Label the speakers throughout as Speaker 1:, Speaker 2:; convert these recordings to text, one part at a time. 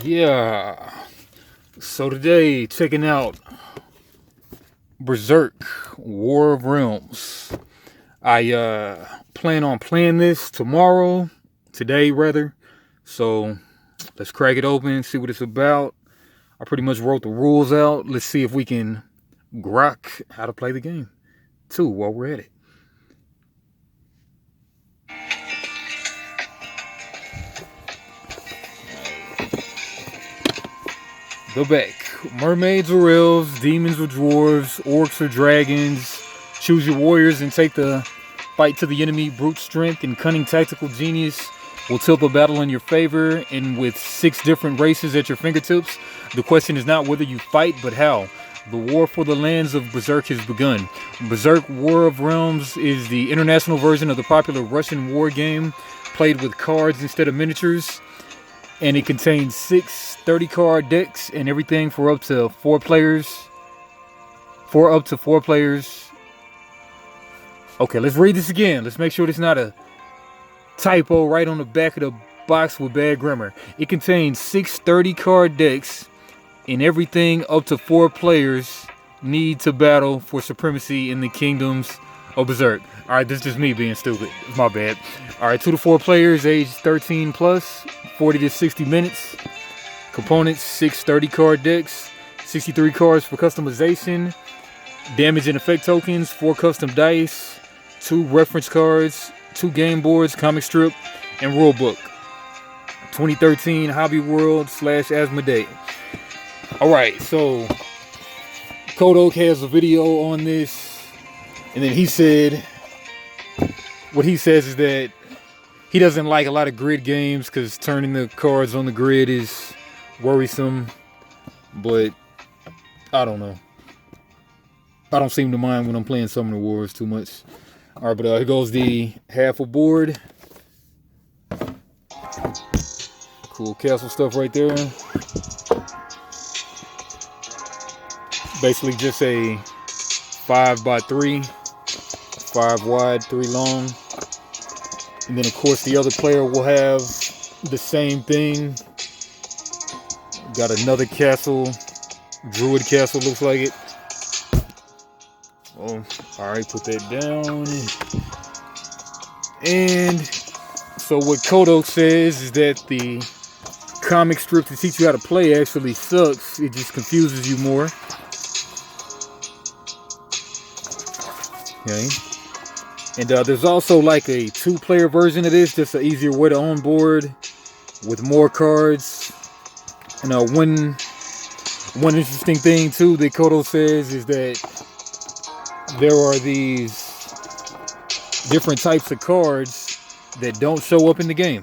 Speaker 1: Yeah. So today, checking out Berserk, War of Realms. I plan on playing this today rather. So let's crack it open, see what it's about. I pretty much wrote the rules out. Let's see if we can grok how to play the game too while we're at it. Go back. Mermaids or elves, demons or dwarves, orcs or dragons. Choose your warriors and take the fight to the enemy. Brute strength and cunning tactical genius will tilt the battle in your favor, and with 6 different races at your fingertips. The question is not whether you fight, but how. The war for the lands of Berserk has begun. Berserk War of Realms is the international version of the popular Russian war game, played with cards instead of miniatures. And it contains 6 30-card decks and everything for up to 4 players. Okay, let's read this again. Let's make sure it's not a typo right on the back of the box with bad grammar. It contains 6 30-card decks and everything up to 4 players need to battle for supremacy in the kingdoms of Berserk. Alright, this is just me being stupid. My bad. Alright, 2 to 4 players, age 13 plus, 40 to 60 minutes. Components, 6 30-card decks, 63 cards for customization, damage and effect tokens, 4 custom dice, 2 reference cards, 2 game boards, comic strip, and rulebook. 2013 Hobby World / Asmodee. Alright, so Kodok has a video on this, and then he said, what he says is that he doesn't like a lot of grid games because turning the cards on the grid is worrisome, but I don't know. I don't seem to mind when I'm playing Summoner Wars too much. Alright, but here goes the half a board. Cool castle stuff right there. Basically just a 5x3, 5 wide, 3 long. And then of course the other player will have the same thing. Got another castle, druid castle looks like it. Oh, alright, put that down. And so what Kodok says is that the comic strip to teach you how to play actually sucks. It just confuses you more. Okay. And there's also like a 2-player version of this, just an easier way to onboard with more cards. And one interesting thing too that Kodo says is that there are these different types of cards that don't show up in the game.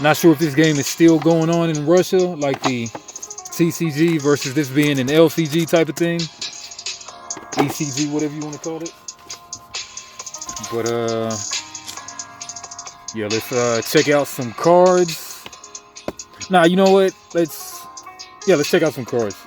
Speaker 1: Not sure if this game is still going on in Russia, like the TCG versus this being an LCG type of thing. ECG, whatever you want to call it. But yeah, let's check out some cards. Nah, you know what? Let's check out some cards.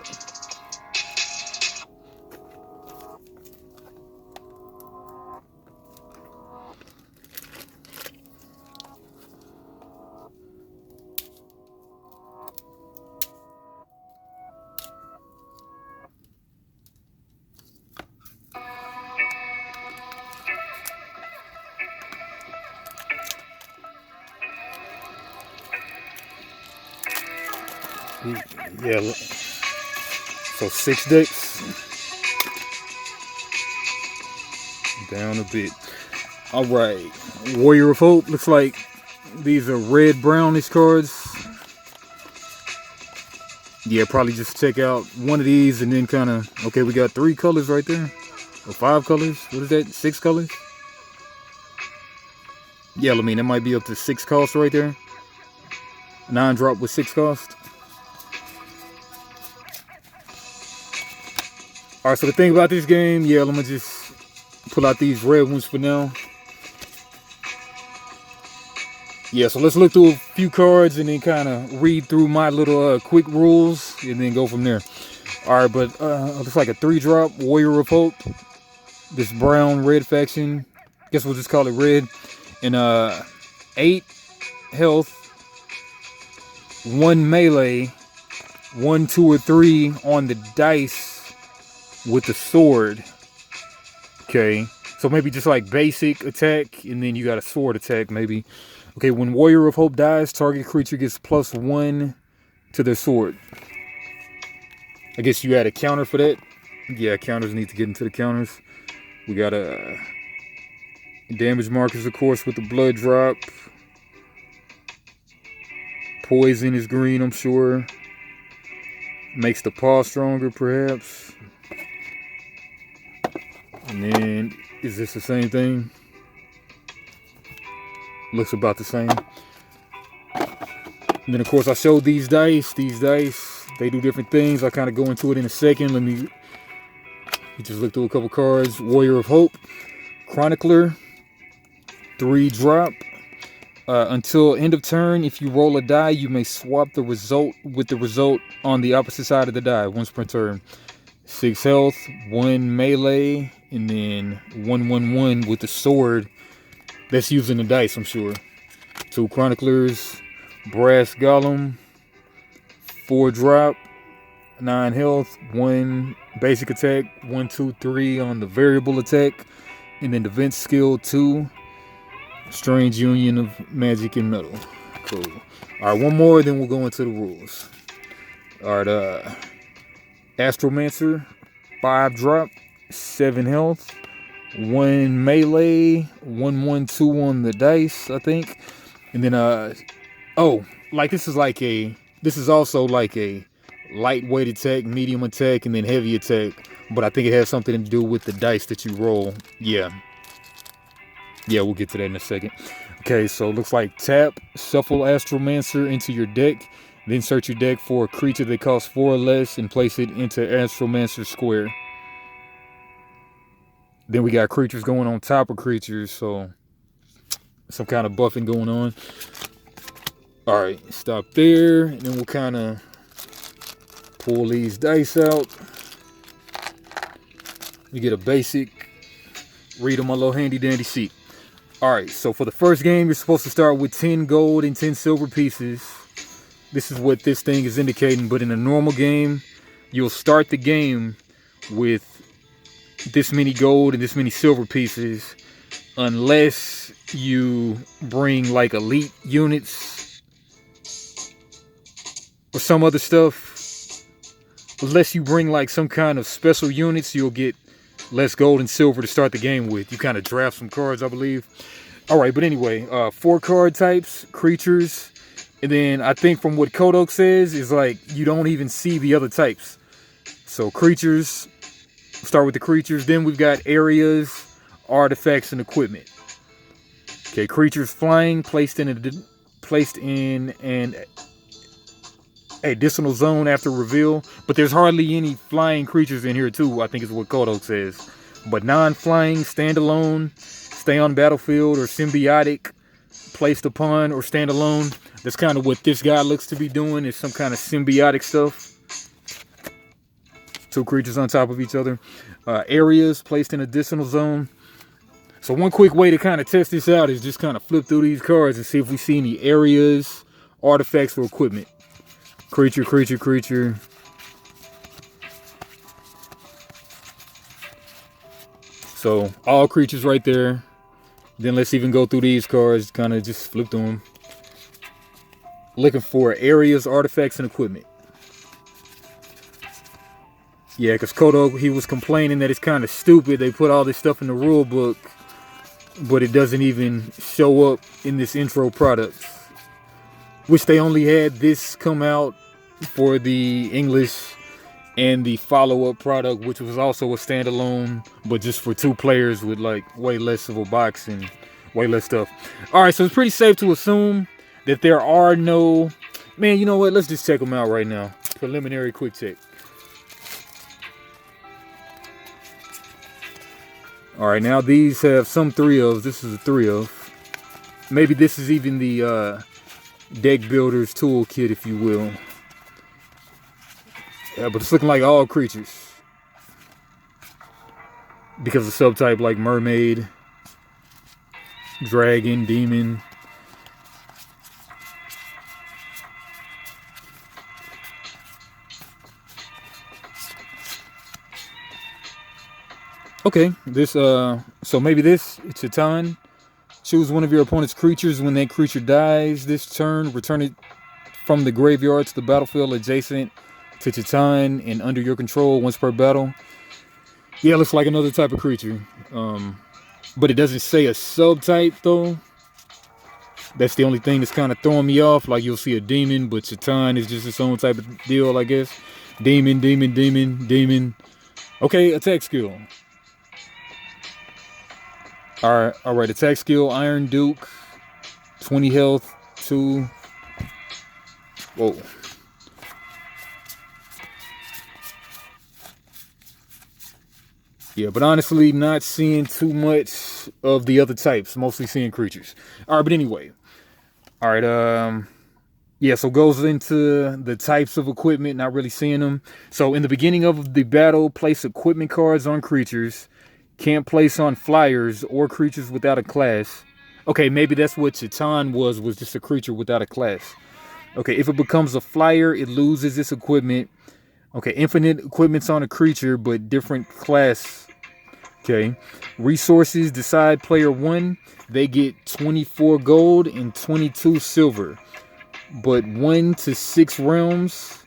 Speaker 1: Yeah, so 6 decks. Down a bit. Alright, Warrior of Hope. Looks like these are red brownish cards. Yeah, probably just check out one of these and then kind of, okay, we got 3 colors right there. Or 5 colors. What is that? 6 colors? Yeah, I mean, that might be up to 6 costs right there. 9 drop with 6 cost. Alright, so the thing about this game, yeah, let me just pull out these red ones for now. Yeah, so let's look through a few cards and then kind of read through my little quick rules and then go from there. All right, but looks like a 3-drop Warrior of Hope. This brown red faction. Guess we'll just call it red. And 8 health, 1 melee, 1, 2, or 3 on the dice with the sword. Okay, so maybe just like basic attack, and then you got a sword attack maybe. Okay, when Warrior of Hope dies, target creature gets +1 to their sword. I guess you add a counter for that. Yeah, counters need to get into the counters. We got a damage markers, of course, with the blood drop. Poison is green, I'm sure. Makes the paw stronger, perhaps. And then, is this the same thing? Looks about the same. And then, of course, I showed these dice. These dice, they do different things. I'll kind of go into it in a second. Let me just look through a couple cards. Warrior of Hope, Chronicler, 3-drop. Until end of turn, if you roll a die, you may swap the result with the result on the opposite side of the die once per turn. 6 health, 1 melee, and then 1/1/1 with the sword. That's using the dice, I'm sure. 2 Chroniclers, Brass Golem, 4-drop, 9 health, 1 basic attack, 1, 2, 3 on the variable attack, and then defense skill 2. Strange union of magic and metal. Cool. All right, one more, then we'll go into the rules. All right, Astromancer, 5-drop, 7 health, 1 melee, 1/1/2 on the dice, I think. And then, oh, like this is also like a lightweight attack, medium attack, and then heavy attack. But I think it has something to do with the dice that you roll. Yeah, we'll get to that in a second. Okay, so it looks like tap, shuffle Astromancer into your deck, then search your deck for a creature that costs 4 or less and place it into Astromancer square. Then we got creatures going on top of creatures, so some kind of buffing going on. All right, stop there, and then we'll kind of pull these dice out. We get a basic, read on my little handy dandy sheet. Alright, so for the first game, you're supposed to start with 10 gold and 10 silver pieces. This is what this thing is indicating, but in a normal game, you'll start the game with this many gold and this many silver pieces, unless you bring like elite units or some other stuff. Unless you bring like some kind of special units, you'll get less gold and silver to start the game with. You kind of draft some cards, I believe. All right, but anyway, 4 card types, creatures, and then I think from what Kodok says is like you don't even see the other types. So creatures, start with the creatures. Then we've got areas, artifacts, and equipment. Okay, creatures flying, placed in an additional zone after reveal, but there's hardly any flying creatures in here too, I think is what Kodok says. But non-flying, standalone, stay on battlefield, or symbiotic, placed upon or standalone. That's kind of what this guy looks to be doing, is some kind of symbiotic stuff. 2 creatures on top of each other. Areas, placed in additional zone. So one quick way to kind of test this out is just kind of flip through these cards and see if we see any areas, artifacts, or equipment. Creature, creature, creature. So all creatures right there. Then let's even go through these cards, kind of just flip through them. Looking for areas, artifacts, and equipment. Yeah, because Kodok, he was complaining that it's kind of stupid. They put all this stuff in the rule book, but it doesn't even show up in this intro product. Wish they only had this come out for the English and the follow-up product, which was also a standalone, but just for 2 players with like way less of a box and way less stuff. All right, so it's pretty safe to assume that there are no... Man, you know what? Let's just check them out right now. Preliminary quick check. All right, now these have some 3-ofs. This is a 3-of. Maybe this is even the deck builder's toolkit, if you will. Yeah, but it's looking like all creatures. Because of subtype like mermaid, dragon, demon. Okay, this so maybe this Chitan. Choose one of your opponent's creatures. When that creature dies this turn, return it from the graveyard to the battlefield adjacent to Chitan and under your control once per battle. Yeah, looks like another type of creature. But it doesn't say a subtype though. That's the only thing that's kind of throwing me off. Like you'll see a demon, but Chitan is just its own type of deal, I guess. Demon, demon, demon, demon. Okay, attack skill. All right, attack skill, Iron Duke, 20 health, 2. Whoa. Yeah, but honestly, not seeing too much of the other types, mostly seeing creatures. All right, but anyway. All right, yeah, so goes into the types of equipment, not really seeing them. So in the beginning of the battle, place equipment cards on creatures. Can't place on flyers or creatures without a class. Okay, maybe that's what Chitan was just a creature without a class. Okay, if it becomes a flyer, it loses its equipment. Okay, infinite equipment's on a creature, but different class. Okay, resources, decide player 1. They get 24 gold and 22 silver. But 1 to 6 realms.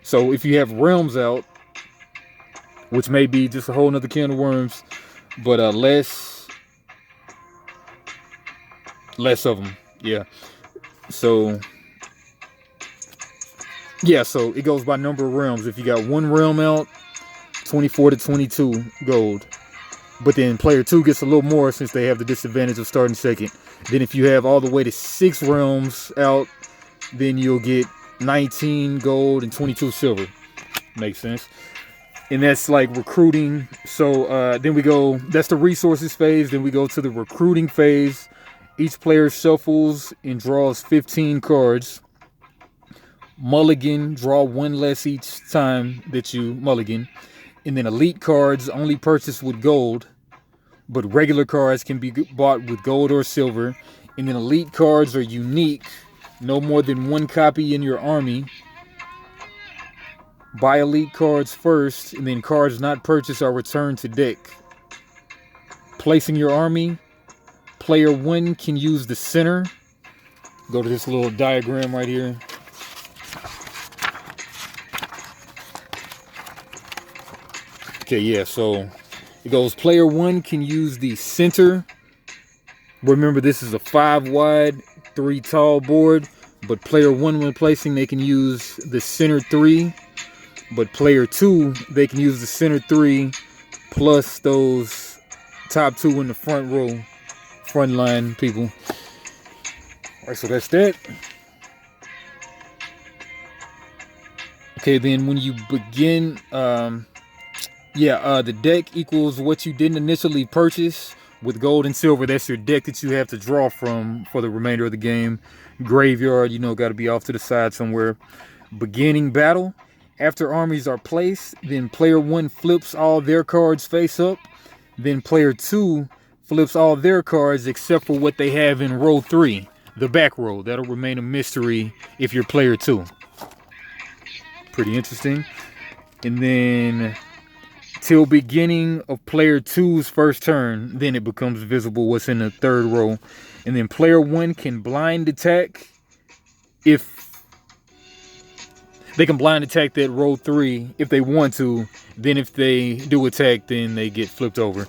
Speaker 1: So if you have realms out, which may be just a whole nother can of worms, but less of them. Yeah. So yeah, so it goes by number of realms. If you got 1 realm out, 24 to 22 gold. But then player 2 gets a little more since they have the disadvantage of starting second. Then if you have all the way to 6 realms out, then you'll get 19 gold and 22 silver. Makes sense. And that's like recruiting. So then we go, that's the resources phase. Then we go to the recruiting phase. Each player shuffles and draws 15 cards. Mulligan, draw 1 less each time that you mulligan. And then elite cards only purchased with gold, but regular cards can be bought with gold or silver. And then elite cards are unique, no more than 1 copy in your army. Buy elite cards first, and then cards not purchased are returned to deck. Placing your army, player 1 can use the center. Go to this little diagram right here. Okay, yeah, so it goes player 1 can use the center. Remember, this is a 5 wide, 3 tall board, but player 1 when placing, they can use the center 3. But player 2, they can use the center 3 plus those top 2 in the front row, front line people. All right, so that's that. Okay, then when you begin, the deck equals what you didn't initially purchase with gold and silver. That's your deck that you have to draw from for the remainder of the game. Graveyard, got to be off to the side somewhere. Beginning battle. After armies are placed, then player 1 flips all their cards face up. Then player 2 flips all their cards except for what they have in row 3, the back row. That'll remain a mystery if you're player 2. Pretty interesting. And then till beginning of player 2's first turn, then it becomes visible what's in the third row. And then player 1 can blind attack if they can blind attack that row 3 if they want to. Then if they do attack, then they get flipped over.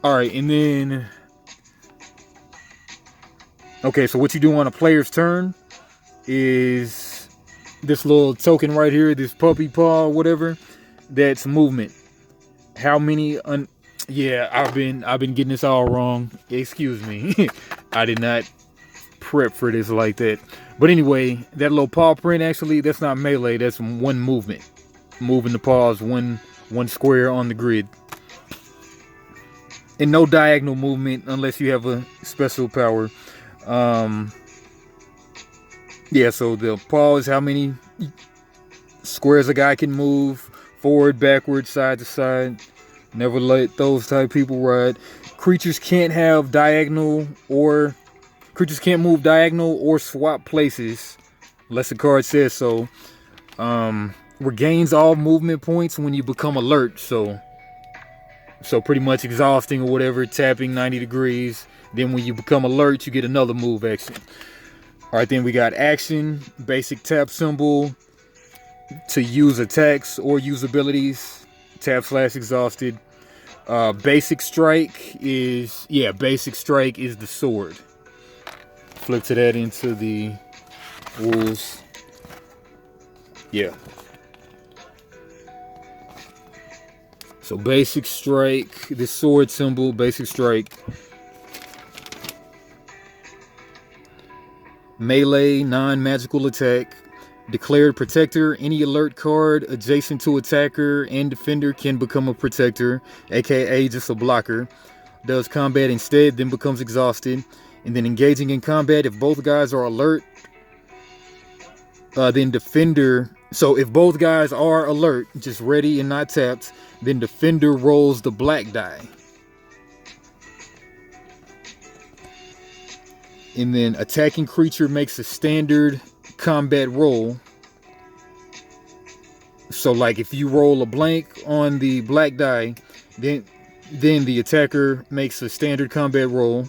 Speaker 1: All right, and then okay, so what you do on a player's turn is this little token right here, this puppy paw or whatever, that's movement. How many yeah, I've been getting this all wrong. Excuse me. I did not prep for this like that. But anyway, that little paw print, actually, that's not melee. That's 1 movement. Moving the paws one square on the grid. And no diagonal movement unless you have a special power. Yeah, so the paw is how many Squares a guy can move forward, backward, side to side. Never let those type of people ride. Creatures can't move diagonal or swap places unless the card says so. Regains all movement points when you become alert. So pretty much exhausting or whatever, tapping 90 degrees. Then when you become alert, you get another move action. All right, then we got action, basic tap symbol to use attacks or use abilities. Tap / exhausted. Basic strike is the sword. Flip to that into the rules. Yeah. So basic strike, the sword symbol, basic strike. Melee, non-magical attack. Declared protector. Any alert card adjacent to attacker and defender can become a protector, aka just a blocker. Does combat instead, then becomes exhausted. And then engaging in combat, if both guys are alert, then defender. So if both guys are alert, just ready and not tapped, then defender rolls the black die. And then attacking creature makes a standard combat roll. So like if you roll a blank on the black die, then the attacker makes a standard combat roll.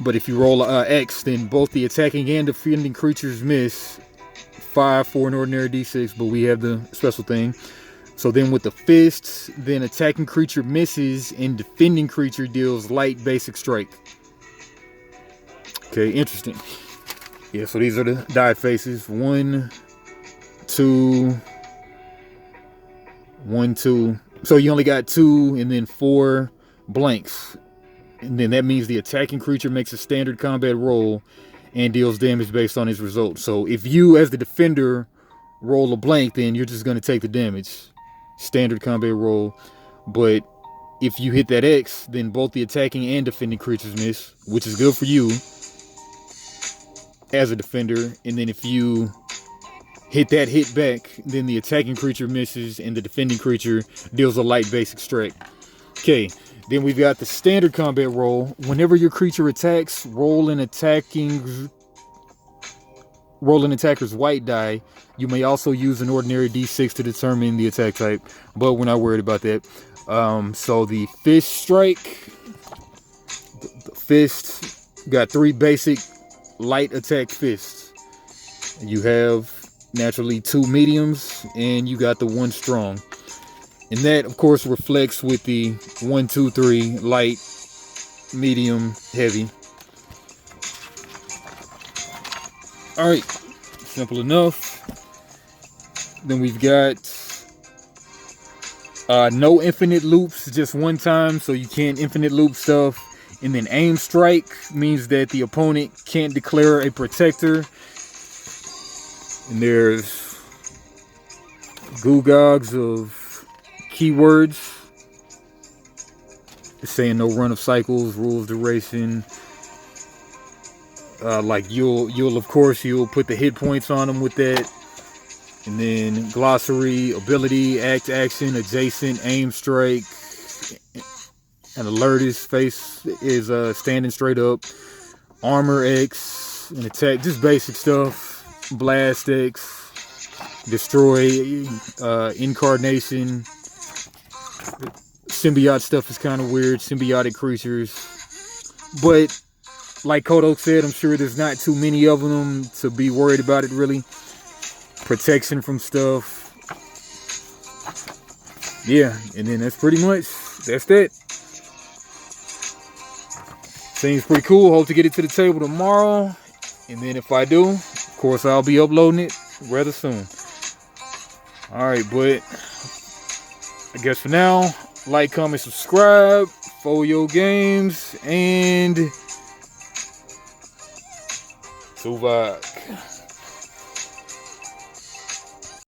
Speaker 1: But if you roll a X, then both the attacking and defending creatures miss. 5 for an ordinary D6, but we have the special thing. So then with the fists, then attacking creature misses and defending creature deals light basic strike. Okay, interesting. Yeah, so these are the die faces. 1, 2, 1, 2. So you only got 2 and then 4 blanks. And then that means the attacking creature makes a standard combat roll and deals damage based on his result. So if you, as the defender, roll a blank, then you're just going to take the damage. Standard combat roll. But if you hit that X, then both the attacking and defending creatures miss, which is good for you as a defender. And then if you hit that hit back, then the attacking creature misses and the defending creature deals a light basic strike. Okay. Then we've got the standard combat roll. Whenever your creature attacks, roll an attacker's white die. You may also use an ordinary D6 to determine the attack type, but we're not worried about that. So the fist strike, the fist got 3 basic light attack fists. You have naturally 2 mediums, and you got the 1 strong. And that, of course, reflects with the 1, 2, 3, light, medium, heavy. All right, simple enough. Then we've got no infinite loops, just one time, so you can't infinite loop stuff. And then aim strike means that the opponent can't declare a protector. And there's googogs of keywords. It's saying no run of cycles, rules duration. Like you'll of course you'll put the hit points on them with that. And then glossary, ability, action, adjacent, aim strike, and alert is face is standing straight up. Armor X, and attack, just basic stuff. Blast X, destroy, incarnation. Symbiote stuff is kind of weird, symbiotic creatures. But like Kodok said, I'm sure there's not too many of them to be worried about it really. Protection from stuff. Yeah, and then that's that. Seems pretty cool. Hope to get it to the table tomorrow. And then if I do, of course I'll be uploading it rather soon. Alright, but I guess for now, like, comment, subscribe, follow your games, and Tuvok.